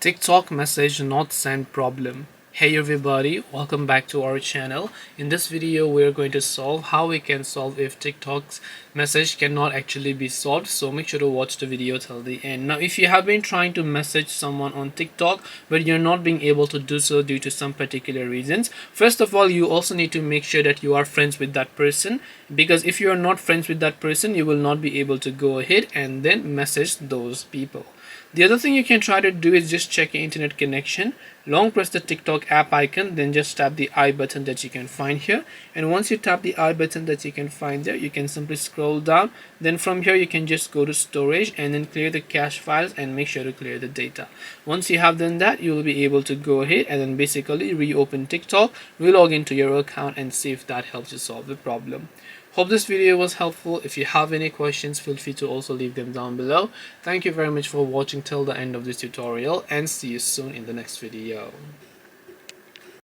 TikTok message not sent problem. Hey everybody, welcome back to our channel. In this video we're going to solve how we can solve if TikTok's message cannot actually be solved, so make sure to watch the video till the end. Now if you have been trying to message someone on TikTok but you're not being able to do so due to some particular reasons, first of all you also need to make sure that you are friends with that person, because if you are not friends with that person you will not be able to go ahead and then message those people. The other thing you can try to do is just check your internet connection. Long press the TikTok app icon, then just tap the I button that you can find here. And once you tap the I button that you can find there, you can simply scroll down. Then from here you can just go to storage and then clear the cache files and make sure to clear the data. Once you have done that, you will be able to go ahead and then basically reopen TikTok, relog into your account and see if that helps you solve the problem. Hope this video was helpful. If you have any questions, feel free to also leave them down below. Thank you very much for watching till the end of this tutorial and see you soon in the next video.